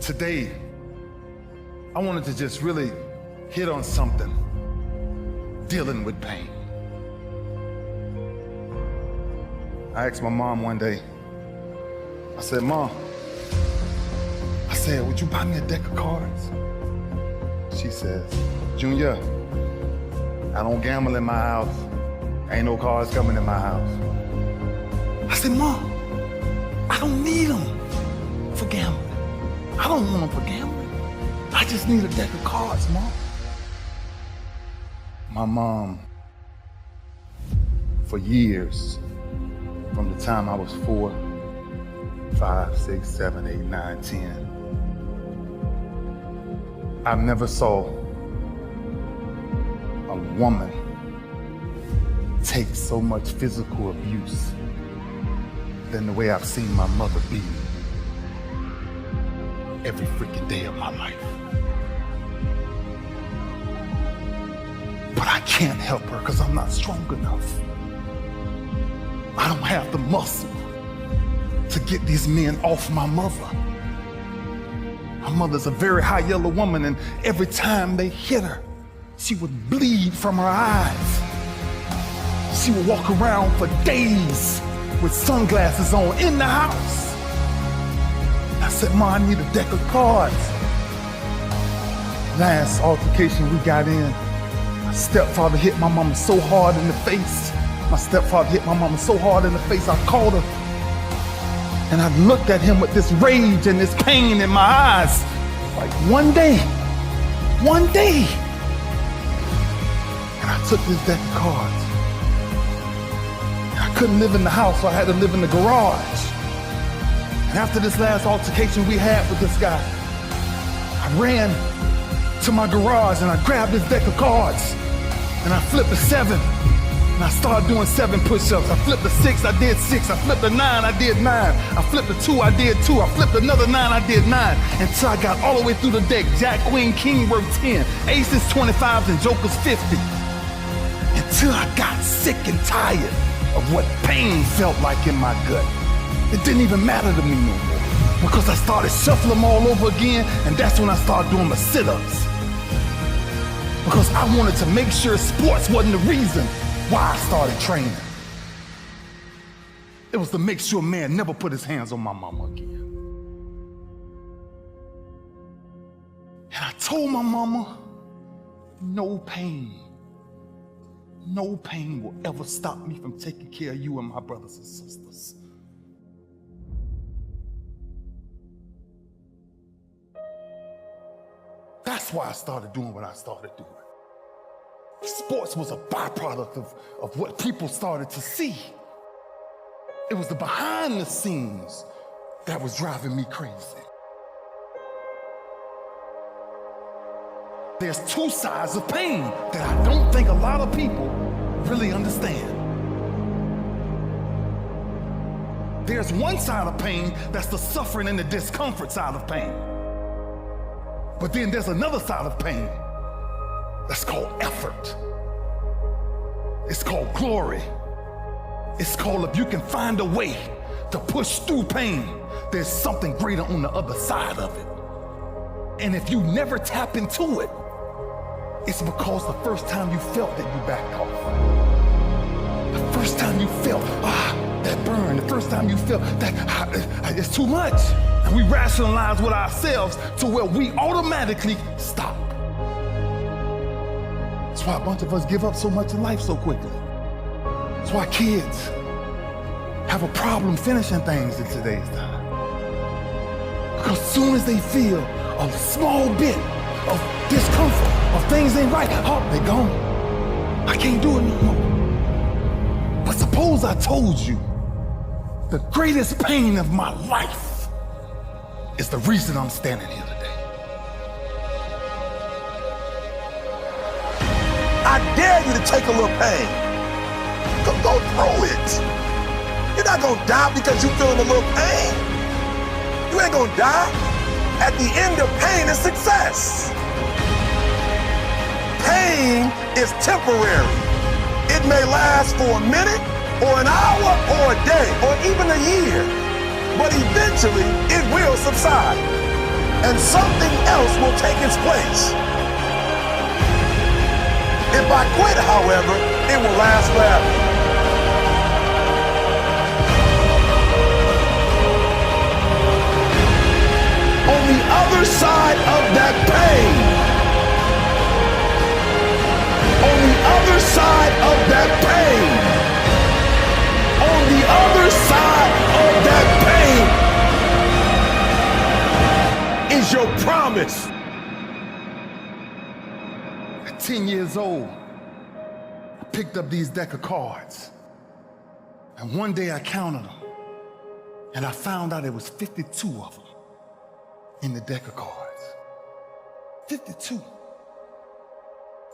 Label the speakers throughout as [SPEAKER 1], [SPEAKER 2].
[SPEAKER 1] Today, I wanted to just really hit on something, dealing with pain. I asked my mom one day, I said, Mom, would you buy me a deck of cards? She says, Junior, I don't gamble in my house. Ain't no cards coming in my house. I said, Mom, I don't need them for gambling. I don't want them for gambling. I just need a deck of cards, Mom. My mom, for years, from the time I was 4, 5, 6, 7, 8, 9, 10, I never saw a woman take so much physical abuse than the way I've seen my mother beat me every freaking day of my life. But I can't help her because I'm not strong enough. I don't have the muscle to get these men off my mother. My mother's a very high yellow woman, and every time they hit her, she would bleed from her eyes. She would walk around for days with sunglasses on in the house. I said, Ma, I need a deck of cards. Last altercation we got in, my stepfather hit my mama so hard in the face. I called her. And I looked at him with this rage and this pain in my eyes. Like one day. And I took this deck of cards. And I couldn't live in the house, so I had to live in the garage. And after this last altercation we had with this guy, I ran to my garage and I grabbed this deck of cards. And I flipped a 7. And I started doing 7 push-ups. I flipped a 6, I did 6. I flipped a 9, I did 9. I flipped a 2, I did 2. I flipped another 9, I did 9. Until I got all the way through the deck. Jack, Queen, King worth 10. Aces, 25s, and Jokers, 50. Until I got sick and tired of what pain felt like in my gut. It didn't even matter to me no more. Because I started shuffling them all over again, and that's when I started doing the sit-ups. Because I wanted to make sure sports wasn't the reason why I started training. It was to make sure man never put his hands on my mama again. And I told my mama, no pain will ever stop me from taking care of you and my brothers and sisters. That's why I started doing what I started doing. Sports was a byproduct of what people started to see. It was the behind the scenes that was driving me crazy. There's 2 sides of pain that I don't think a lot of people really understand. There's one side of pain that's the suffering and the discomfort side of pain. But then there's another side of pain that's called effort. It's called glory. It's called if you can find a way to push through pain, there's something greater on the other side of it. And if you never tap into it, it's because the first time you felt that you backed off. The first time you felt, that burn. The first time you felt that it's too much. And we rationalize with ourselves to where we automatically stop. That's why a bunch of us give up so much in life so quickly. That's why kids have a problem finishing things in today's time. Because as soon as they feel a small bit of discomfort, of things ain't right, they're gone. I can't do it no more. But suppose I told you the greatest pain of my life is the reason I'm standing here today.
[SPEAKER 2] I dare you to take a little pain. Go through it. You're not gonna die because you're feeling a little pain. You ain't gonna die. At the end of pain is success. Pain is temporary. It may last for a minute, or an hour, or a day, or even a year. But eventually, it will subside. and something else will take its place. If I quit, however, it will last forever. On the other side of that pain, on the other side of that pain, on the other side of that pain is your promise.
[SPEAKER 1] At 10 years old, I picked up these deck of cards. And one day I counted them. And I found out it was 52 of them in the deck of cards. 52.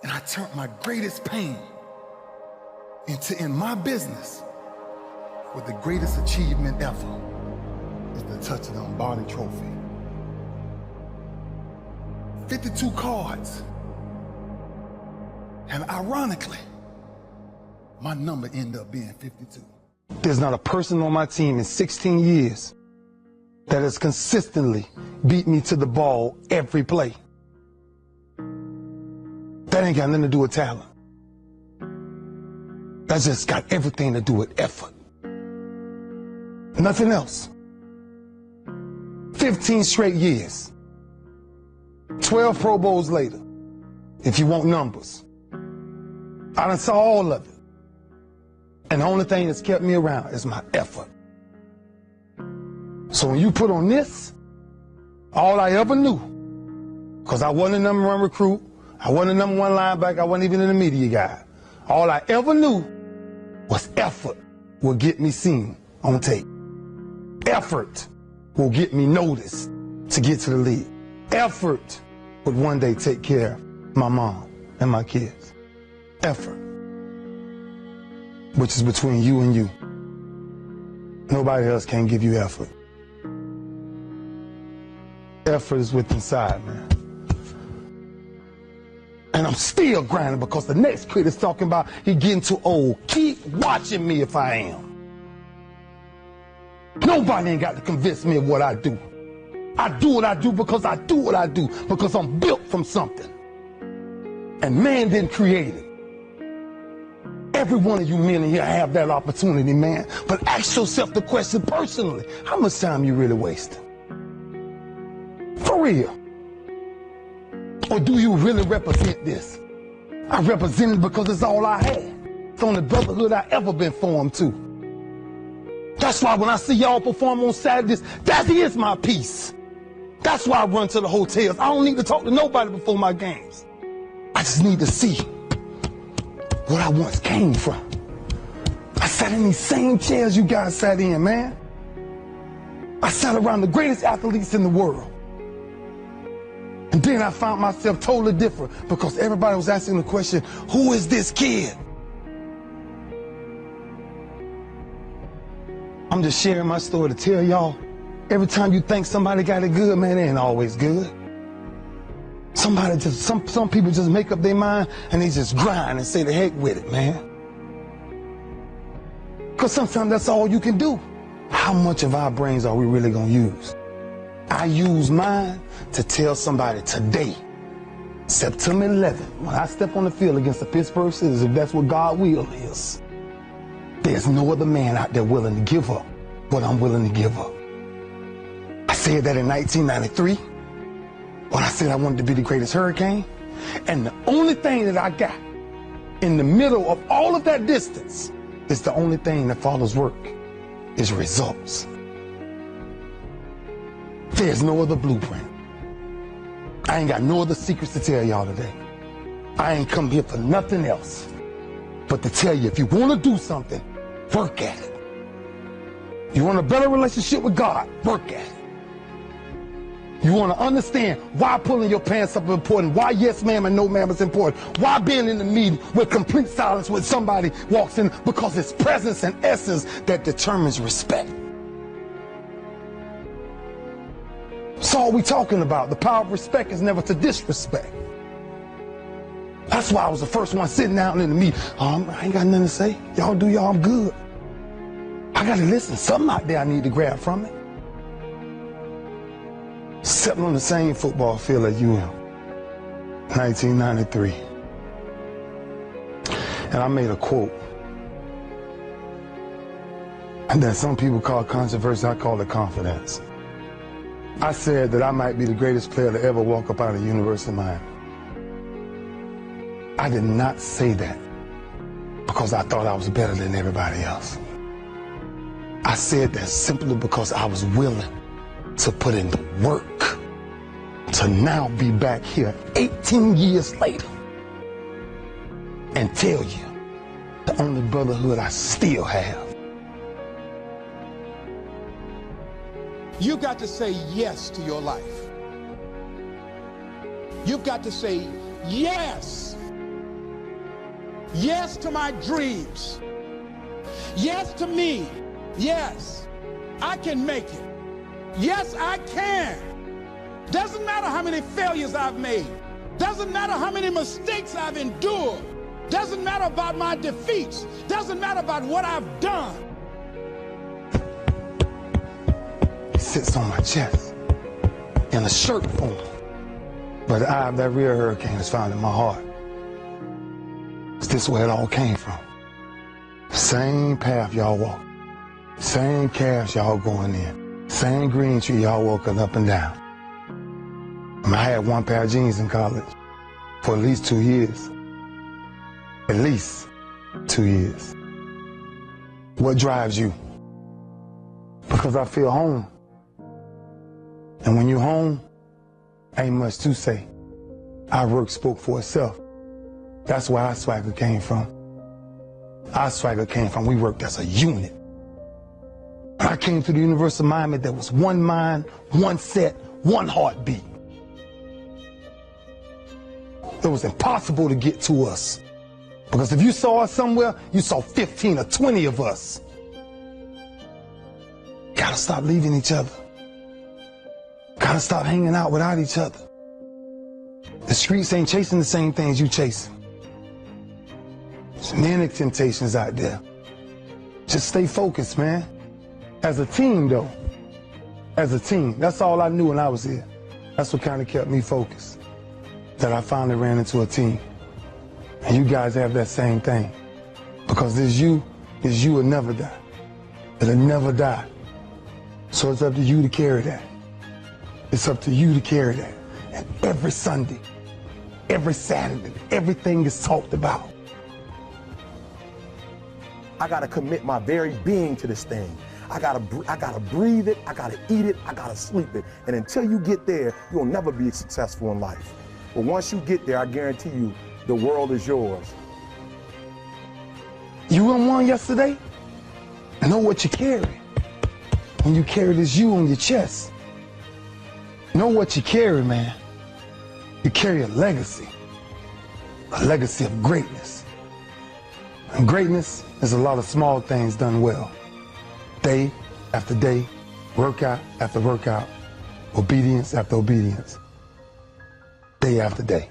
[SPEAKER 1] And I turned my greatest pain into, in my business, with the greatest achievement ever is the touch of the Lombardi trophy. 52 cards. And ironically, my number ended up being 52.
[SPEAKER 3] There's not a person on my team in 16 years that has consistently beat me to the ball every play. That ain't got nothing to do with talent. That's just got everything to do with effort. Nothing else. 15 straight years. 12 Pro Bowls later, if you want numbers. I done saw all of it. And the only thing that's kept me around is my effort. So when you put on this, all I ever knew, because I wasn't a number one recruit, I wasn't a number one linebacker, I wasn't even in the media guy. All I ever knew was effort will get me seen on tape. Effort will get me noticed to get to the league. Effort would one day take care of my mom and my kids. Effort, which is between you and you. Nobody else can give you effort. Effort is within inside, man. And I'm still grinding because the next kid is talking about he getting too old. Keep watching me if I am. Nobody ain't got to convince me of what I do. I do what I do because I do what I do, because I'm built from something. And man didn't create it. Every one of you men in here have that opportunity, man. But ask yourself the question personally, how much time you really wasting? For real. Or do you really represent this? I represent it because it's all I had. It's the only brotherhood I ever been formed to. That's why when I see y'all perform on Saturdays, that is my peace. That's why I run to the hotels. I don't need to talk to nobody before my games. I just need to see what I once came from. I sat in these same chairs you guys sat in, man. I sat around the greatest athletes in the world. And then I found myself totally different because everybody was asking the question, who is this kid? I'm just sharing my story to tell y'all, every time you think somebody got it good, man, it ain't always good. Some people just make up their mind and they just grind and say the heck with it, man. Because sometimes that's all you can do. How much of our brains are we really gonna use? I use mine to tell somebody today, September 11th, when I step on the field against the Pittsburgh Steelers, if that's what God's will is, there's no other man out there willing to give up what I'm willing to give up. I said that in 1993, when I said I wanted to be the greatest Hurricane, and the only thing that I got in the middle of all of that distance is the only thing that follows work, is results. There's no other blueprint. I ain't got no other secrets to tell y'all today. I ain't come here for nothing else but to tell you, if you want to do something, work at it. You want a better relationship with God, work at it. You want to understand why pulling your pants up is important, why yes ma'am and no ma'am is important, why being in the meeting with complete silence when somebody walks in, because it's presence and essence that determines respect. That's all we talking about. The power of respect is never to disrespect. That's why I was the first one sitting down in the meeting. I ain't got nothing to say. Y'all do y'all, I'm good. I got to listen. Something out there I need to grab from it. Stepping on the same football field as you am. 1993. And I made a quote. And that some people call controversy, I call it confidence. I said that I might be the greatest player to ever walk up out of the University of Miami. I did not say that because I thought I was better than everybody else. I said that simply because I was willing to put in the work to now be back here 18 years later and tell you the only brotherhood I still have.
[SPEAKER 4] You got to say yes to your life. You've got to say yes. Yes to my dreams. Yes to me. Yes, I can make it. Yes, I can. Doesn't matter how many failures I've made. Doesn't matter how many mistakes I've endured. Doesn't matter about my defeats. Doesn't matter about what I've done.
[SPEAKER 3] It sits on my chest in a shirt form. But the eye of that real hurricane is found in my heart. Is this where it all came from? Same path y'all walk. Same calves y'all going in. Same green tree y'all walking up and down. I had one pair of jeans in college for at least 2 years. At least 2 years. What drives you? Because I feel home. And when you're home, ain't much to say. Our work spoke for itself. That's where our swagger came from. Our swagger came from, we worked as a unit. When I came to the University of Miami, there was one mind, one set, one heartbeat. It was impossible to get to us. Because if you saw us somewhere, you saw 15 or 20 of us. Gotta stop leaving each other. Gotta stop hanging out without each other. The streets ain't chasing the same things you chasing. There's many temptations out there. Just stay focused, man. As a team, though. As a team. That's all I knew when I was here. That's what kind of kept me focused. That I finally ran into a team. And you guys have that same thing. Because this you will never die. It'll never die. So it's up to you to carry that. It's up to you to carry that. And every Sunday, every Saturday, everything is talked about.
[SPEAKER 2] I gotta commit my very being to this thing. I gotta breathe it, I gotta eat it, I gotta sleep it. And until you get there, you'll never be successful in life. But once you get there, I guarantee you, the world is yours.
[SPEAKER 3] You won yesterday? Know what you carry. When you carry this you on your chest. Know what you carry, man. You carry a legacy of greatness. And greatness is a lot of small things done well. Day after day, workout after workout, obedience after obedience, day after day.